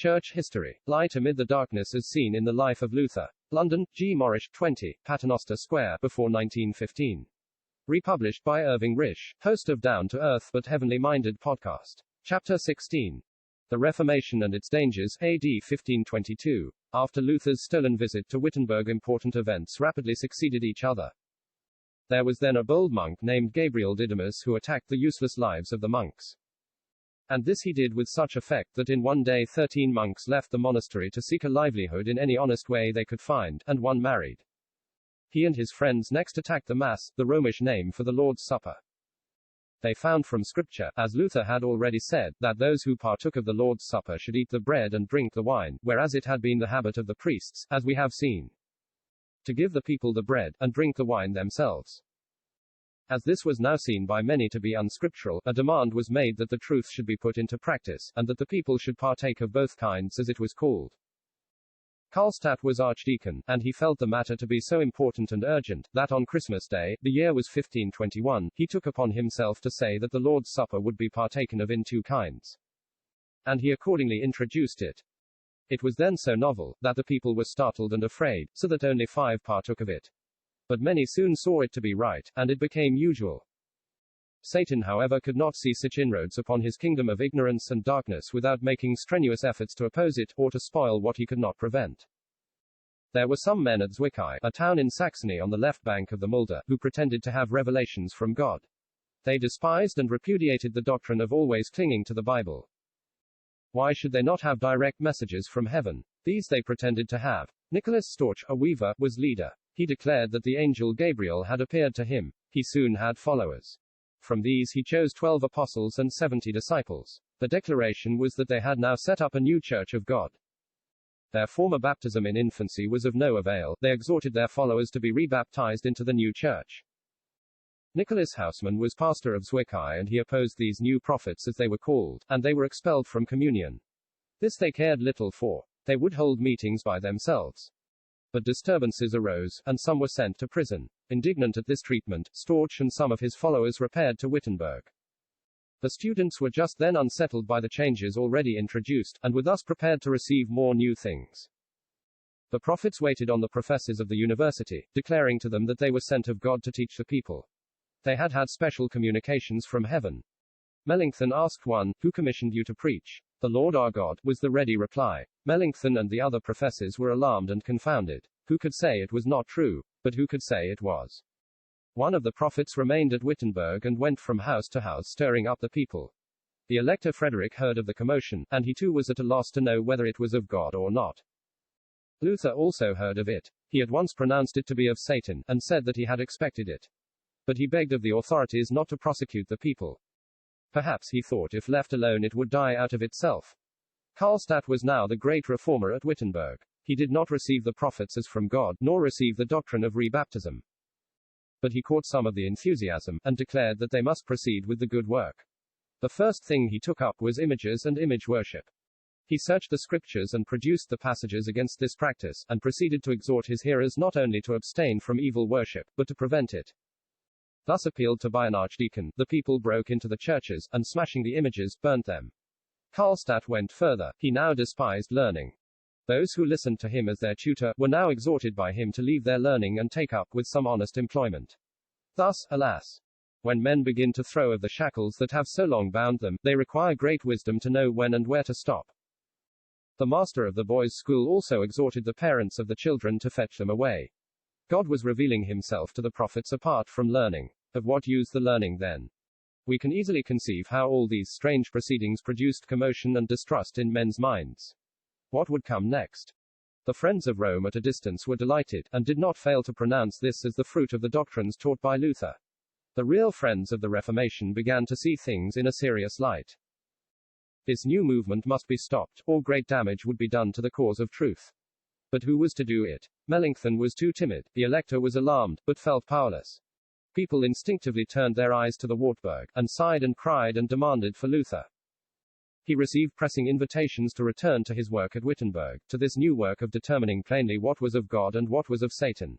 Church History. Light Amid the Darkness as Seen in the Life of Luther. London, G. Morrish, 20, Paternoster Square, before 1915. Republished by Irving Risch, host of Down to Earth but Heavenly Minded podcast. Chapter 16. The Reformation and its Dangers, AD 1522. After Luther's stolen visit to Wittenberg, important events rapidly succeeded each other. There was then a bold monk named Gabriel Didymus who attacked the useless lives of the monks. And this he did with such effect that in one day 13 monks left the monastery to seek a livelihood in any honest way they could find, and one married. He and his friends next attacked the Mass, the Romish name for the Lord's Supper. They found from Scripture, as Luther had already said, that those who partook of the Lord's Supper should eat the bread and drink the wine, whereas it had been the habit of the priests, as we have seen, to give the people the bread, and drink the wine themselves. As this was now seen by many to be unscriptural, a demand was made that the truth should be put into practice, and that the people should partake of both kinds, as it was called. Karlstadt was archdeacon, and he felt the matter to be so important and urgent, that on Christmas Day, the year was 1521, he took upon himself to say that the Lord's Supper would be partaken of in two kinds. And he accordingly introduced it. It was then so novel, that the people were startled and afraid, so that only 5 partook of it. But many soon saw it to be right, and it became usual. Satan, however, could not see such inroads upon his kingdom of ignorance and darkness without making strenuous efforts to oppose it, or to spoil what he could not prevent. There were some men at Zwickau, a town in Saxony on the left bank of the Mulde, who pretended to have revelations from God. They despised and repudiated the doctrine of always clinging to the Bible. Why should they not have direct messages from heaven? These they pretended to have. Nicholas Storch, a weaver, was leader. He declared that the angel Gabriel had appeared to him. He soon had followers. From these he chose 12 apostles and 70 disciples. The declaration was that they had now set up a new church of God. Their former baptism in infancy was of no avail. They exhorted their followers to be rebaptized into the new church. Nicholas Hausmann was pastor of Zwickau, and he opposed these new prophets, as they were called, and they were expelled from communion. This they cared little for. They would hold meetings by themselves. But disturbances arose, and some were sent to prison. Indignant at this treatment, Storch and some of his followers repaired to Wittenberg. The students were just then unsettled by the changes already introduced, and were thus prepared to receive more new things. The prophets waited on the professors of the university, declaring to them that they were sent of God to teach the people. They had had special communications from heaven. Melanchthon asked one, "Who commissioned you to preach?" "The Lord our God," was the ready reply. Melanchthon and the other professors were alarmed and confounded. Who could say it was not true? But who could say it was? One of the prophets remained at Wittenberg and went from house to house stirring up the people. The Elector Frederick heard of the commotion, and he too was at a loss to know whether it was of God or not. Luther also heard of it. He at once pronounced it to be of Satan, and said that he had expected it. But he begged of the authorities not to prosecute the people. Perhaps, he thought, if left alone it would die out of itself. Karlstadt was now the great reformer at Wittenberg. He did not receive the prophets as from God, nor receive the doctrine of rebaptism. But he caught some of the enthusiasm, and declared that they must proceed with the good work. The first thing he took up was images and image worship. He searched the scriptures and produced the passages against this practice, and proceeded to exhort his hearers not only to abstain from evil worship, but to prevent it. Thus appealed to by an archdeacon, the people broke into the churches, and smashing the images, burnt them. Karlstadt went further. He now despised learning. Those who listened to him as their tutor, were now exhorted by him to leave their learning and take up with some honest employment. Thus, alas, when men begin to throw of the shackles that have so long bound them, they require great wisdom to know when and where to stop. The master of the boys' school also exhorted the parents of the children to fetch them away. God was revealing himself to the prophets apart from learning. Of what use the learning then? We can easily conceive how all these strange proceedings produced commotion and distrust in men's minds. What would come next? The friends of Rome at a distance were delighted, and did not fail to pronounce this as the fruit of the doctrines taught by Luther. The real friends of the Reformation began to see things in a serious light. This new movement must be stopped, or great damage would be done to the cause of truth. But who was to do it? Melanchthon was too timid, the Elector was alarmed, but felt powerless. People instinctively turned their eyes to the Wartburg, and sighed and cried and demanded for Luther. He received pressing invitations to return to his work at Wittenberg, to this new work of determining plainly what was of God and what was of Satan.